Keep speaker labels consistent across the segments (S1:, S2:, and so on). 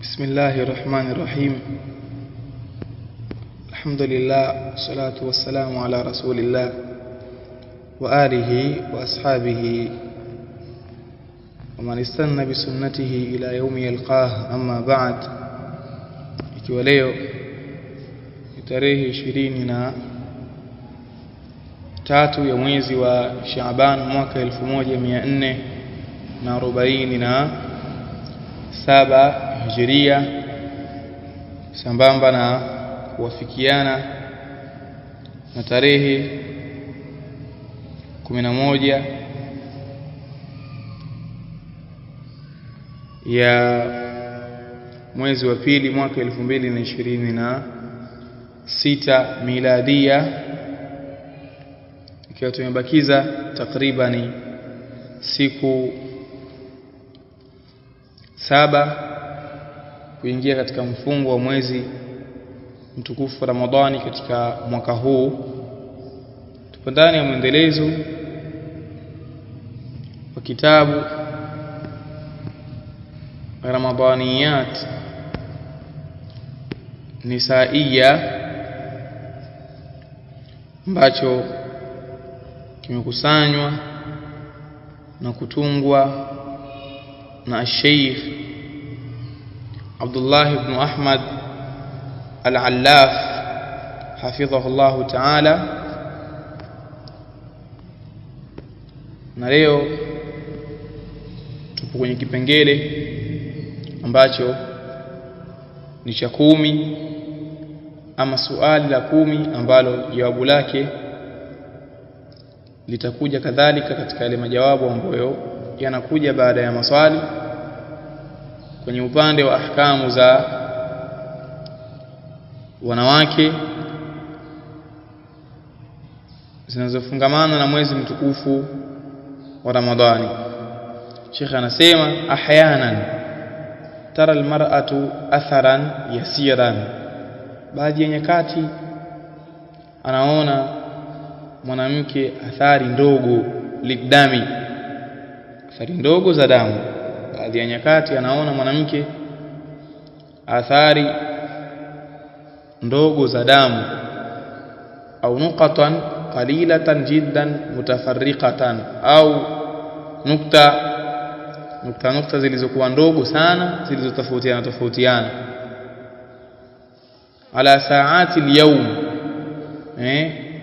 S1: بسم الله الرحمن الرحيم. الحمد لله والصلاة والسلام على رسول الله وآله وأصحابه ومن استنى بسنته إلى يوم يلقاه. أما بعد، ikiwa leo tarehe 23 ya mwezi wa Shaaban mwaka 1447 Hijria, sambamba na kuwafikiana na tarehe 11 ya mwezi wa pili mwaka 2026 miladia, ikiwa tumebakiza takriban siku 7 kuingia katika mfungo wa mwezi mtukufu Ramadhani katika mwaka huu. Tupo ndani ya mwendelezo wa kitabu Ramadhaniyat Nisaiya ambacho kimekusanywa na kutungwa na Sheikh Abdullah ibn Ahmad al-Allaf hafidhahullah ta'ala. Na leo tupo kwenye kipengele ambacho ni cha 10 ama swali la 10 ambalo jawabu lake litakuja kadhalika katika yale majawabu ambayo yanakuja baada ya maswali kwenye upande wa ahkamu za wanawake zinazofungamana na mwezi mtukufu wa Ramadhani. Sheikh anasema ahyanan tara almar'atu atharan yasiran, baadhi ya nyakati anaona mwanamke athari ndogo lidami, athari ndogo za damu. Baadhi ya nyakati anaona mwanamke athari ndogo za damu, au nuqatan qalilatan jiddan mutafarriqatan, au nukta zilizokuwa ndogo sana zilizotofautiana ala saati al-yawm,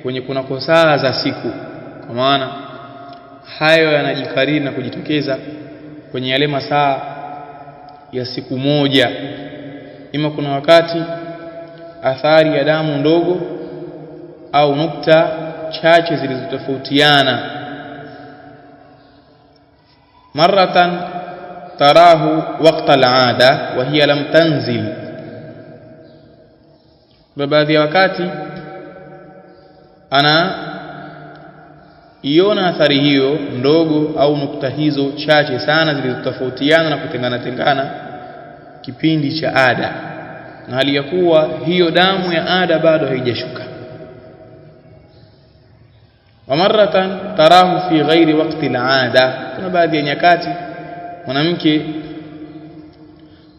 S1: kwenye kuna saa za siku. Kwa maana hayo yanajikariri na kujitokeza kwenye yale masaa ya siku moja. Ima kuna wakati athari ya damu ndogo au nukta chache zilizotofautiana. Maratan tarahu waqta al-aada wa hiya lam tanzil, baadhi ya wakati ana iona athari hiyo ndogo au nukta hizo chache sana zilizotofautiana na kutengana kipindi cha ada, na hali ya kuwa hiyo damu ya ada bado haijashuka. Wa maratan tarahu fi ghairi waqti al-aada, kuna baadhi ya nyakati mwanamke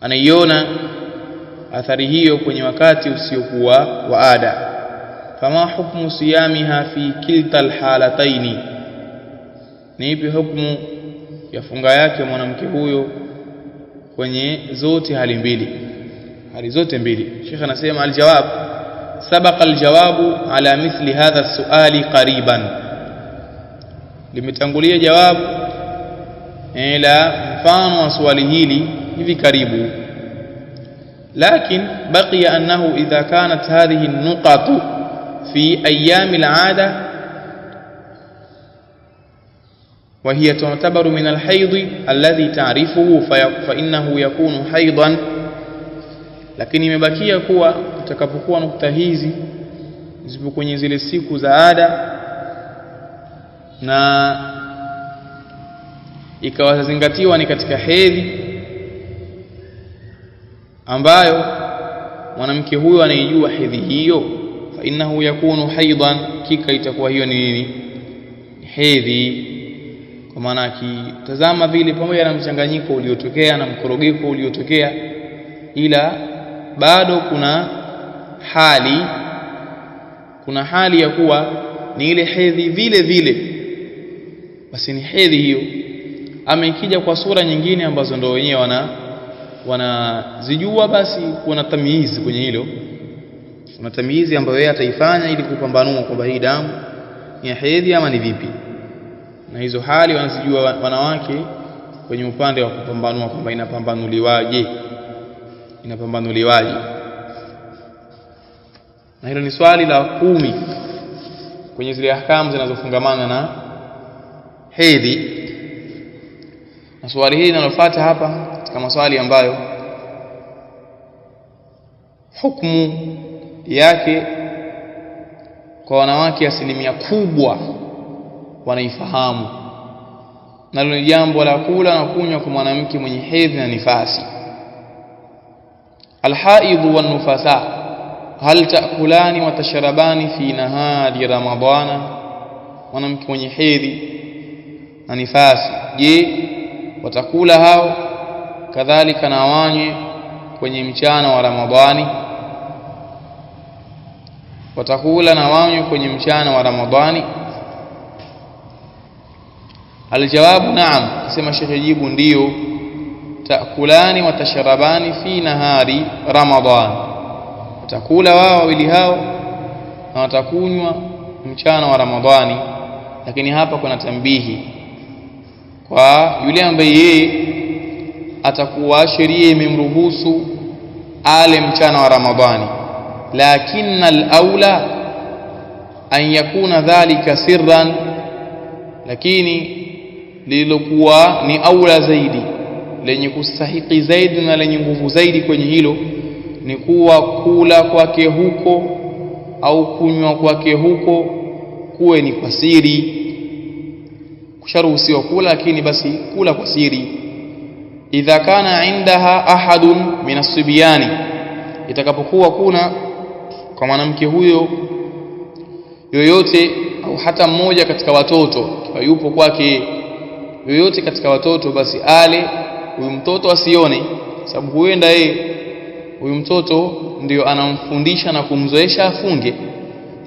S1: anaiona athari hiyo kwenye wakati usiokuwa wa ada. Fama hukmu siyamiha fi kilta alhalataini, ni ipi hukumu ya funga yake mwanamke huyo kwenye zote hali zote mbili? Sheikh anasema aljawab sabaqa aljawabu ala mithli hadha as-su'ali qariban, limetangulia jawabu la mfano wa swali hili hivi karibu. Lakin baqiya annahu idha kanat hadhihi an-nuqatu في أيام العادة وهي تعتبر من الحيض الذي تعرفه فإنه يكون حيضا. lakini imebakia kuwa utakapokuwa nukta hizi zipo kwenye zile siku za ada na ikawa zingatiwa ni katika hedhi ambayo mwanamke huyo anaijua hedhi hiyo, fa innahu yakunu haidan, kika itakuwa hiyo ni nini? Hedhi. Kwa maana akitazama vile pamoja na mchanganyiko uliotokea na mkorogeko uliotokea, ila bado kuna hali ya kuwa ni ile hedhi vile vile, basi ni hedhi hiyo. Ama ikija kwa sura nyingine ambazo ndio wenyewe wanazijua, basi kuna tamyizi kwenye hilo. Kuna tamyizi ambayo yeye ataifanya ili kupambanua kwamba hii damu ni hedhi ama ni vipi. Na hizo hali wanazijua wanawake kwenye upande wa kupambanua kwamba inapambanuliwaje. Na hilo ni swali la 10 kwenye zile ahkamu zinazofungamana na hedhi. Na swali hili linalofuata hapa katika maswali ambayo hukumu yake kwa wanawake asilimia kubwa wanaifahamu, nalo ni jambo la kula na kunywa kwa mwanamke mwenye hedhi na nifasi. Alhaidhu wan nufasa hal ta'kulani wa tashrabani fi nahari ramadhana, mwanamke mwenye hedhi na nifasi, je, watakula hao kadhalika na wanywe kwenye mchana wa Ramadhani? Watakula na wanywe kwenye mchana wa Ramadhani? Aljawabu naam, sema Sheikh, jibu ndio. Takulani wa tashrabani fi nahari Ramadhan, watakula wao wawili hao na watakunywa mchana wa Ramadhani. Lakini hapa kuna tambihi kwa yule ambaye yeye atakuwa sheria imemruhusu ale mchana wa Ramadhani, lakini al-aula an yakuna dhalika sirran, lakini lililokuwa ni aula zaidi, lenye kustahiki zaidi na lenye nguvu zaidi kwenye hilo ni kuwa kula kwake huko au kunywa kwake huko kuwe ni kwa siri. Kusharuhusiwa kula, lakini basi kula kwa siri. Idha kana indaha ahadun min as-sibyani, itakapokuwa kuna kwa mwanamke huyo yoyote au hata mmoja katika watoto, kwa yupo kwake yoyote katika watoto, basi ale, huyu mtoto asione, sababu huenda huyu mtoto ndio anamfundisha na kumzoesha afunge,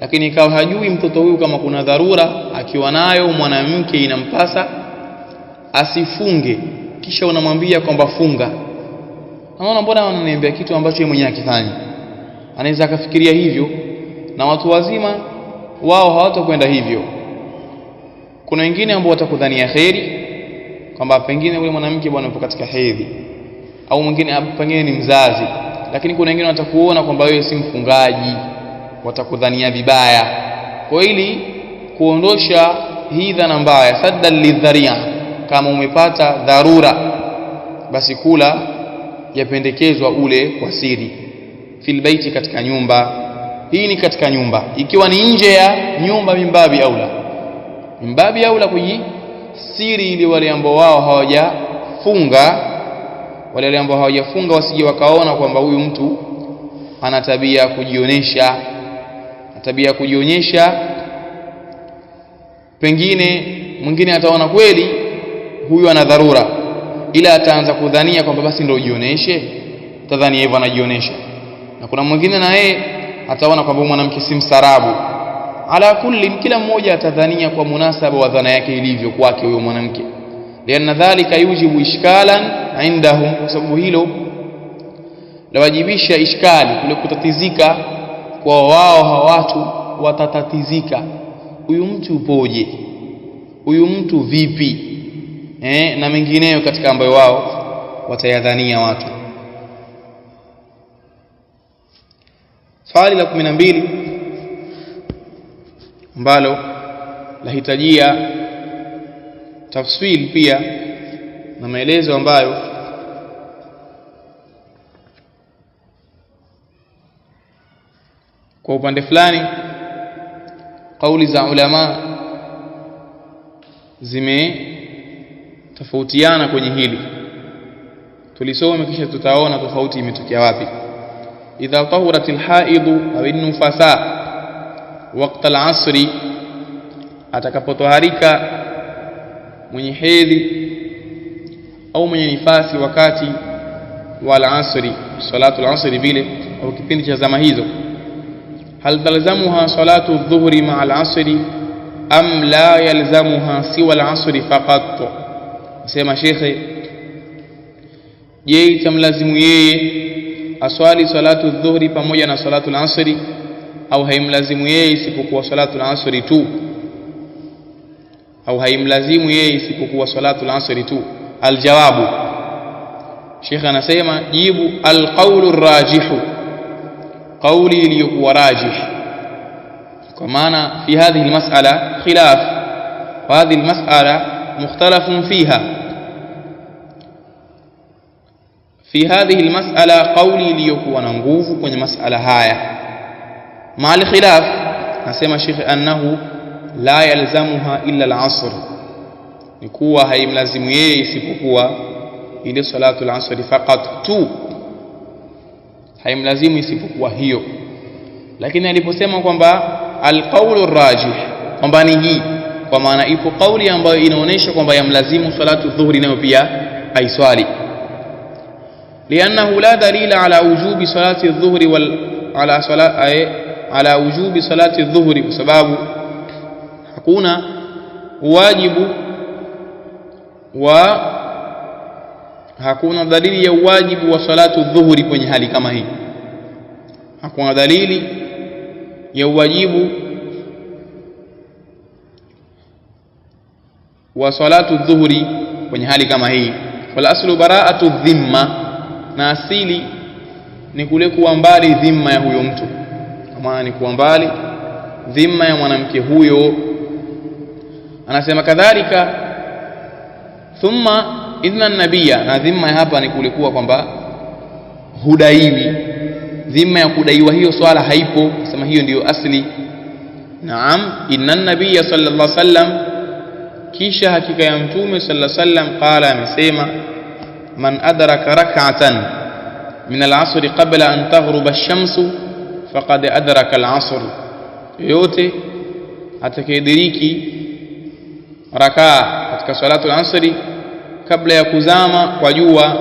S1: lakini ikawa hajui mtoto huyu kama kuna dharura akiwa nayo mwanamke inampasa asifunge, kisha unamwambia kwamba funga. Naona mbona wananiambia kitu ambacho yeye mwenyewe akifanya. Anaweza akafikiria hivyo, na watu wazima wao hawatakwenda hivyo. Kuna wengine ambao watakudhania khairi kwamba pengine yule mwanamke bwana yupo katika hedhi, au mwingine pengine ni mzazi, lakini kuna wengine watakuona kwamba wewe si mfungaji, watakudhania vibaya. Kwa ili kuondosha hii dhana mbaya, saddan lidharia, kama umepata dharura, basi kula yapendekezwa ule kwa siri, fil baiti, katika nyumba. Hii ni katika nyumba. Ikiwa ni nje ya nyumba, mimbabi aula kuji siri, ili wale ambao wao hawajafunga, wasije wakaona kwamba huyu mtu ana tabia kujionesha. Pengine mwingine ataona kweli huyu ana dharura, ila ataanza kudhania kwamba basi ndio ujioneshe, tadhani hivyo anajionesha. Na kuna mwingine na yeye ataona kwamba mwanamke si msarabu. Ala kulli, kila mmoja atadhania kwa munasaba wa dhana yake ilivyo kwake huyo mwanamke, lianna dhalika yujibu ishkalan indahum, kwa sababu hilo lawajibisha ishkali, kule kutatizika kwa wao. Hawa watu watatatizika, huyu mtu upoje, huyu mtu vipi, na mengineyo katika ambayo wao watayadhania watu. Swali la 12 ambalo lahitajia tafsiri pia na maelezo ambayo kwa upande fulani kauli za ulama zimetofautiana kwenye hili. Tulisome kisha tutaona tofauti imetokea wapi. Idha tahuratil haidu aw nufasa waqta al-asri, atakapotoharika mwenye hedhi au mwenye nifasi wakati wal asri, salatu al-asri vile au kipindi cha zama hizo, hal talzamuha salatu adh-dhuhri ma'a al-asri am la yalzamuha siwa al-asri faqat? Sema shekhe, je, itamlazimu yeye aswali salatu adh-dhuhri pamoja na salatu al-asri au haimlazimu yeye isipokuwa salatu al-asri tu? Au haimlazimu yeye isipokuwa salatu al-asri tu? Aljawabu, Sheikh anasema jibu, alqawlu rajihu, qawli iliyokuwa rajih, kwa maana fi hadhihi almas'ala khilaf wa hadhihi almas'ala mukhtalafun fiha. Fi hadhihi almas'ala, qawli iliyokuwa na nguvu kwenye mas'ala haya, ma alkhilaf, nasema Sheikh annahu la yalzamuha illa al-asr, ni kuwa haimlazimu yeye isipokuwa ile salatu al-asr faqat tu, haimlazimu isipokuwa hiyo. Lakini aliposema kwamba al-qawlu ar-rajih, kwamba ni hii, kwa maana ipo kauli ambayo inaonesha kwamba yamlazimu salatu dhuhri nayo pia aiswali, liannahu la dalila ala wujubi salati adh-dhuhri wal ala wujubi salati adh-dhuhri, kwa sababu hakuna wajibu wa hakuna dalili ya wajibu wa salatu dhuhuri kwenye hali kama hii. Hakuna dalili ya wajibu wa salatu dhuhuri kwenye hali kama hii. Wal aslu bara'atu dhimma, na asili ni kule kuwa mbali dhimma ya huyo mtu, kama ni kuwa mbali dhimma ya mwanamke huyo. Anasema kadhalika thumma idhna an-nabiyya, na dhimma hapa ni kulikuwa kwamba hudaiwi, dhimma ya kudaiwa hiyo swala haipo, sema hiyo ndiyo asli. Naam, inna an-nabiyya sallallahu alaihi wasallam, kisha hakika ya mtume sallallahu alaihi wasallam, qala, amesema, man adraka rak'atan min al-'asr qabla an taghruba ash-shamsu faqad adraka al-'asr, yote atakayediriki rakaa katika salatu al-asri kabla ya kuzama kwa jua,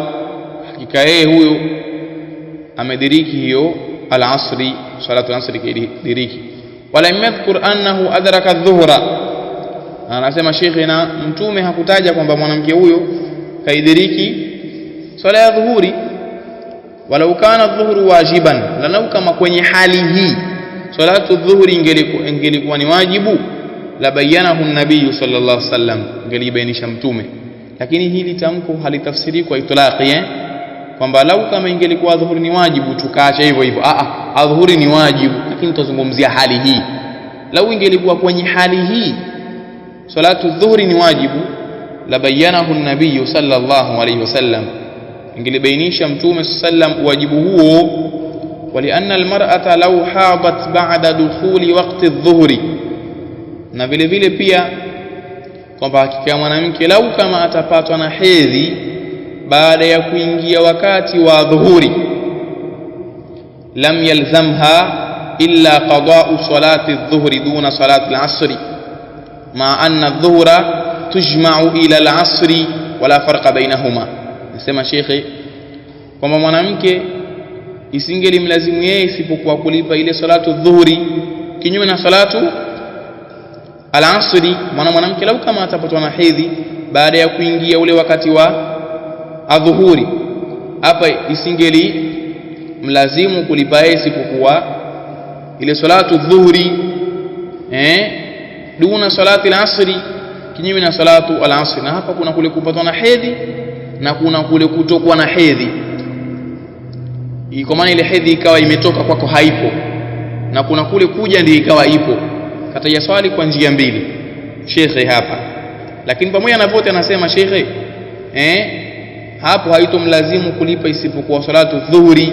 S1: hakika yeye huyo amediriki hiyo al-asri, salatu al-asri kidiriki. Wala yadhkur annahu adraka adh-dhuhra, anasema shekhe, na mtume hakutaja kwamba mwanamke huyo kaidiriki swala ya dhuhuri. Walau kana adh-dhuhru wajiban, lanau kama kwenye hali hii salatu adh-dhuhri ingelikuwa ni wajibu, la bayanahu an-nabiy sallallahu alaihi wasallam, ingelibainisha mtume. Lakini hili tamko halitafsiri kwa itlaqi, kwamba lau kama ingelikuwa dhuhuri ni wajibu tukaacha hivyo hivyo. Adhuhuri ni wajibu, lakini tutazungumzia hali hii. Lau ingelikuwa kwenye hali hii salatu dhuhuri ni wajibu, la bayanahu an-nabiy sallallahu alaihi wasallam, ingelibainisha mtume sallam wajibu huo. Walianna al-mar'ata law hadat ba'da dukhuli waqti adh-dhuhri, na vile vile pia kwamba hakika mwanamke lau kama atapatwa na hedhi baada ya kuingia wakati wa dhuhuri, lam yalzamha illa qada'u salati adh-dhuhri duna salati al-'asri, ma anna adh-dhuhra tujma'u ila al-'asri wala farqa bainahuma. Nasema shekhe kwamba mwanamke isingelimlazimu yeye isipokuwa kulipa ile salatu adh-dhuhri kinyume na salatu al-asri. Mwanamke lau kama atapatwa na hedhi baada ya kuingia ule wakati wa adhuhuri, hapa isingeli mlazimu kulipa yeye isipokuwa ile salatu dhuhuri duna salati al-asri, kinyume na salatu al-asri. Na hapa kuna kule kupatwa na hedhi na kuna kule kutokuwa na hedhi, kwa maana ile hedhi ikawa imetoka kwako haipo, na kuna kule kuja ndio ikawa ipo. Kataja swali kwa njia mbili shekhe hapa, lakini pamoja na vote anasema shekhe hapo haitomlazimu kulipa isipokuwa salatu dhuhuri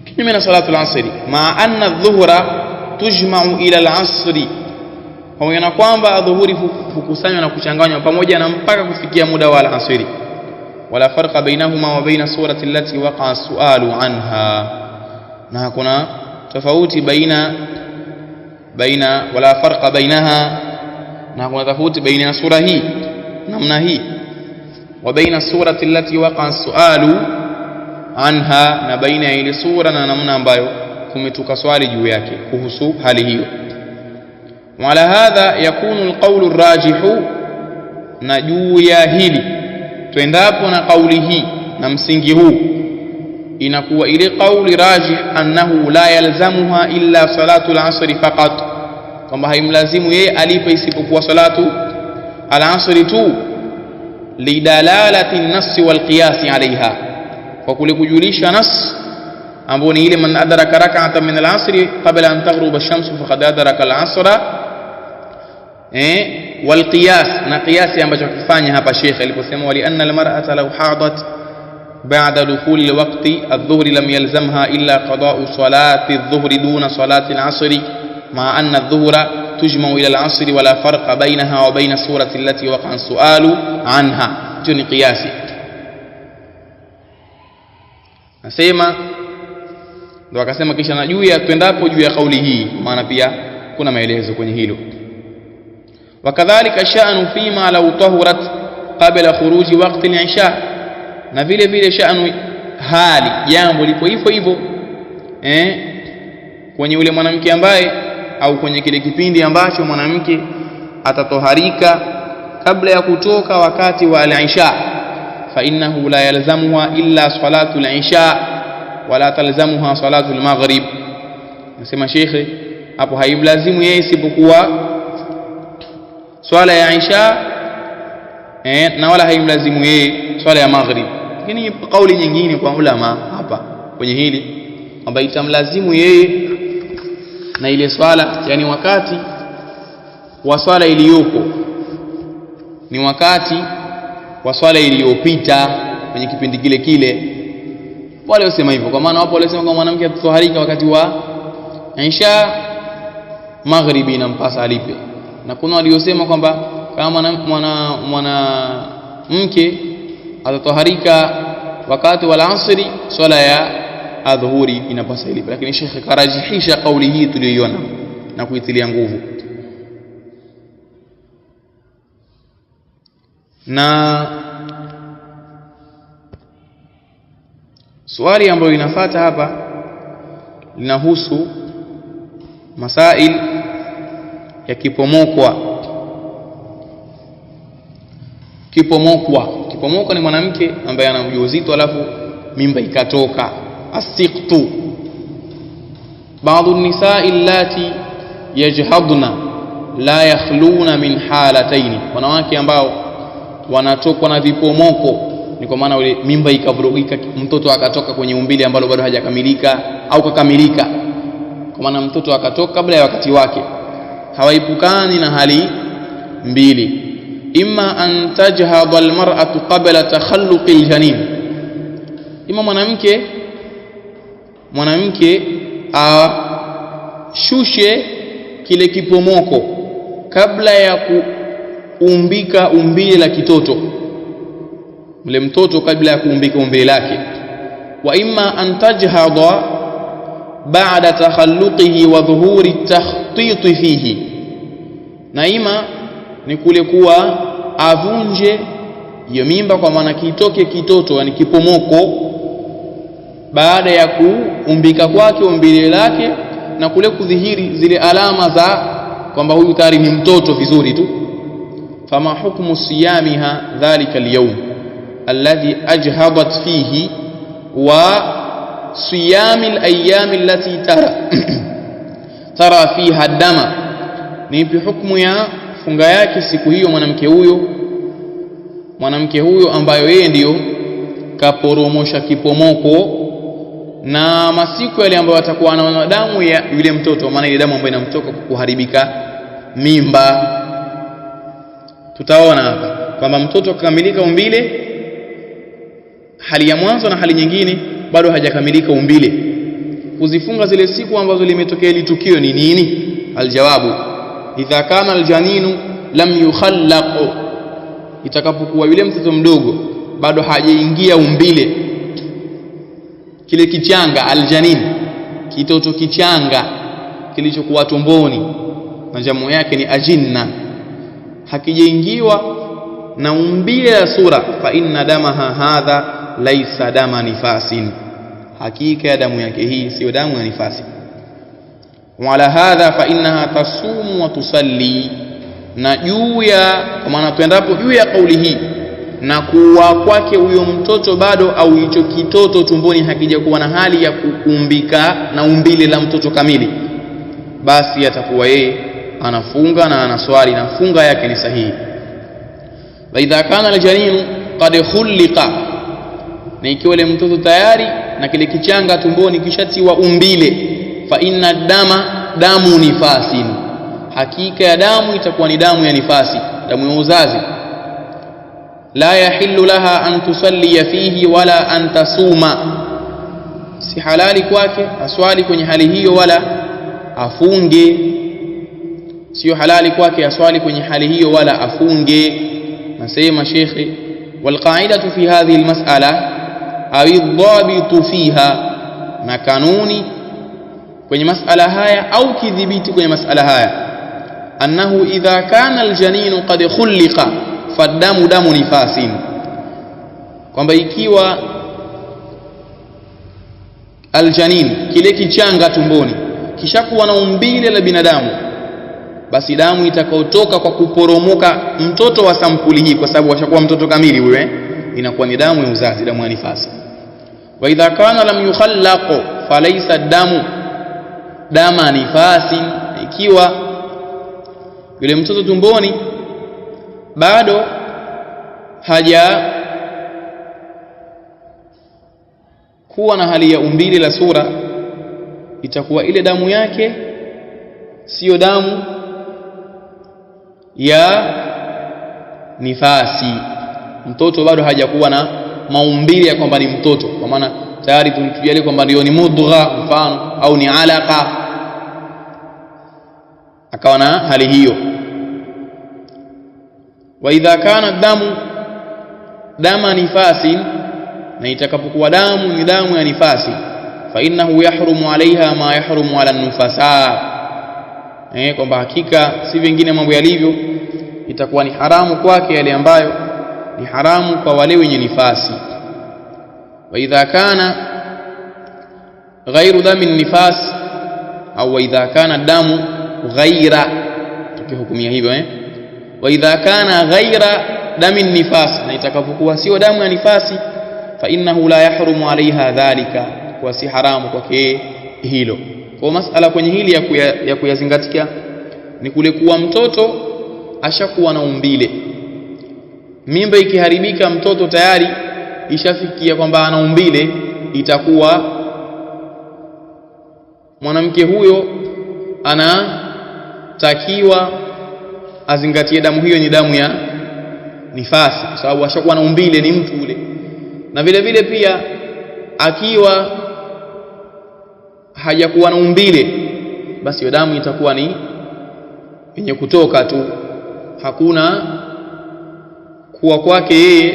S1: kinyume na salatu al-asri, ma anna adh-dhuhra tujma'u ila al-asri, pamoja na kwamba dhuhuri hukusanywa na kuchanganywa pamoja na mpaka kufikia muda wa al-asri. Wala farqa bainahuma wa baina surati allati waqa'a su'alu anha, na hakuna tofauti baina wala farqa bainaha, na hakuna tofauti baina ya sura hii namna hii wa baina surati allati waqa'a as-su'alu anha, na baina ile sura na namna ambayo kumetoka swali juu yake kuhusu hali hiyo. Wala hadha yakunu alqawlu arrajihu, na juu ya hili tuendapo na kauli hii na msingi huu inakuwa ile kauli rajih annahu la yalzamuha illa salatu al-asr faqat, kwamba haimlazimu yeye alipe isipokuwa salatu al-asr tu, lidalalati an-nass wal-qiyas alayha, kwa kule kujulisha nas ambao ni ile man adraka rak'atan min al-asr qabla an taghruba ash-shams faqad adraka al-asr, wal qiyas, na qiyasi ambacho kifanya hapa Sheikh aliposema wali anna al-mar'ata law hadat ba'da dukhul al-waqti adh-dhuhri lam yalzamha illa qada'u salati adh-dhuhri duna salati al-'asr ma anna adh-dhuhra tujma'u ila al-'asr wa la farqa bainaha wa baina surati allati waqa'a as-su'alu anha. Hiyo ni qiyasi. Nasema ndio akasema kisha na juu ya twendapo juu ya kauli hii, maana pia kuna maelezo kwenye hilo. Wakadhalika sha'nu fima law tahurat qabla khuruji waqti al-isha, na vile vile sha'nu hali jambo lipo hivyo hivyo kwenye yule mwanamke ambaye au kwenye kile kipindi ambacho mwanamke atatoharika kabla ya kutoka wakati wa al-isha, fa innahu la yalzamuha illa salatu al-isha wala talzamuha salatu al-maghrib. Nasema Sheikh hapo haimlazimu yeye isipokuwa swala ya Isha na wala haimlazimu yeye swala ya maghrib. Lakini kauli nyingine kwa ulama hapa kwenye hili kwamba itamlazimu yeye na ile swala, yani wakati wa swala iliyopo ni wakati wa swala iliyopita kwenye kipindi kile kile. Wale wasema hivyo kwa maana wapo wale wasema kwa mwanamke atatoharika wakati wa Isha, maghribi inampasa alipe, na kuna waliosema kwamba kama mwanamke atatoharika wakati wa asri, swala ya adhuhuri inapasa ilipe. Lakini Sheikh karajihisha kauli hii tuliyoiona na kuitilia nguvu. Na swali ambayo inafuata hapa linahusu masail ya kipomokwa. Kipomokwa ni mwanamke ambaye ana ujauzito alafu mimba ikatoka, asiqtu. Baadhi an-nisaa allati yajhadna la yakhluna min halatayn, wanawake ambao wanatokwa na vipomoko, ni kwa maana ule mimba ikavurugika, mtoto akatoka kwenye umbile ambalo bado hajakamilika au kakamilika, kwa maana mtoto akatoka kabla ya wakati wake, hawaipukani na hali mbili. Imma an tajhadha almar'atu qabla takhalluqi aljanin, imma mwanamke ashushe kile kipomoko kabla ya kuumbika umbile la kitoto, ule mtoto kabla ya kuumbika umbile lake. Wa imma an tajhadha ba'da takhalluqihi wa dhuhuri takhtit fihi, na ima ni kule kuwa avunje hiyo mimba, kwa maana kitoke kitoto, yani kipomoko, baada ya kuumbika kwake umbile lake na kule kudhihiri zile alama za kwamba huyu tayari ni mtoto vizuri tu. Fama hukmu siyamiha dhalika al-yawm alladhi ajhadat fihi wa siyami al-ayyam allati tara fiha dama, ni ipi hukumu ya funga yake siku hiyo mwanamke huyo ambayo yeye ndiyo kaporomosha kipomoko, na masiku yale ambayo atakuwa anaona damu ya yule mtoto, maana ile damu ambayo inamtoka kuharibika mimba. Tutaona hapa kwamba mtoto kukamilika umbile hali ya mwanzo na hali nyingine bado hajakamilika umbile. Kuzifunga zile siku ambazo limetokea ile tukio ni nini? Aljawabu, idha kana aljaninu lam yukhallaq, itakapokuwa yule mtoto mdogo bado hajaingia umbile, kile kichanga, aljanin, kitoto kichanga kilichokuwa tumboni, na jamu yake ni ajinna, hakijaingiwa na umbile la sura, fa inna damaha hadha laysa dama nifasin, hakika ya damu yake hii sio damu ya nifasi. Wala hadha fa innaha tasumu wa tusalli, na juu ya, kwa maana tuendapo juu ya kauli hii na kuwa kwake huyo mtoto bado au hicho kitoto tumboni hakija kuwa na hali ya kuumbika na umbile la mtoto kamili, basi atakuwa yeye anafunga na anaswali na funga yake ni sahihi. Wa idha kana aljaninu qad khuliqa, na ikiwa ile mtoto tayari na kile kichanga tumboni kishatiwa umbile, fa inna damu nifasin, hakika ya damu itakuwa ni damu ya nifasi, damu ya uzazi. La yahillu laha an tusalli fihi wala an tasuma, si halali kwake aswali kwenye hali hiyo wala afunge, sio halali kwake aswali kwenye hali hiyo wala afunge. Nasema shekhi, wal qa'idatu fi hadhihi almas'ala aw adh-dhabitu fiha, na kanuni kwenye mas'ala haya au kidhibiti kwenye mas'ala haya, annahu idha kana aljaninu qad khuliqa fadamu damu nifasin, kwamba ikiwa aljanin, kile kichanga tumboni kishakuwa na umbile la binadamu, basi damu itakayotoka kwa kuporomoka mtoto wa sampuli hii, kwa sababu ashakuwa mtoto kamili huyo, inakuwa ni damu ya uzazi, damu ya nifasi. Wa idha kana lam yukhallaq falaysa damu dama nifasi, ikiwa yule mtoto tumboni bado haja kuwa na hali ya umbile la sura, itakuwa ile damu yake sio damu ya nifasi. Mtoto bado hajakuwa na maumbile ya kwamba ni mtoto, kwa maana tayari tunatujalia kwamba ndio ni mudgha mfano au ni alaqa, akawa na hali hiyo. Wa idha kana damu dama nifasi, na itakapokuwa damu ni damu ya nifasi, fa innahu yahrumu alaiha ma yahrumu ala nufasa, kwamba hakika si vingine mambo yalivyo, itakuwa ni haramu kwake yale ambayo ni haramu kwa wale wenye nifasi. Wa idha kana ghairu dami nifas, au wa idha kana damu ghaira, tukihukumia hivyo wa idha kana ghaira dami nifas, na itakapokuwa sio damu ya nifasi, fa innahu la yahrumu alaiha dhalika, kwa si haramu kwake hilo. Kwa masala kwenye hili ya kuyazingatia ni kule kuwa mtoto ashakuwa na umbile. Mimba ikiharibika, mtoto tayari ishafikia kwamba ana umbile, itakuwa mwanamke huyo anatakiwa azingatie damu hiyo ni damu ya nifasi, kwa sababu ashakuwa na umbile, ni mtu ule. Na vile vile pia akiwa hajakuwa na umbile, basi hiyo damu itakuwa ni yenye kutoka tu, hakuna kuwa kwake yeye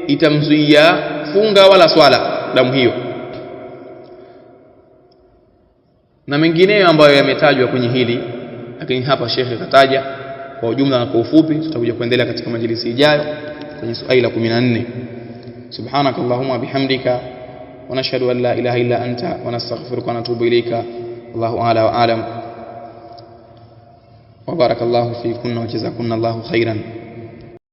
S1: itamzuia funga wala swala damu hiyo, na mengineyo ambayo yametajwa kwenye hili, lakini hapa shekhe kataja kwa ujumla na kwa ufupi. Tutakuja kuendelea katika majlisi ijayo kwenye swali la 14. Subhanakallahumma bihamdika wa nashhadu an la ilaha illa anta wa nastaghfiruka wa natubu ilayka. Allahu a'la wa a'lam. wa barakallahu fikunna wa jazakumullahu khairan.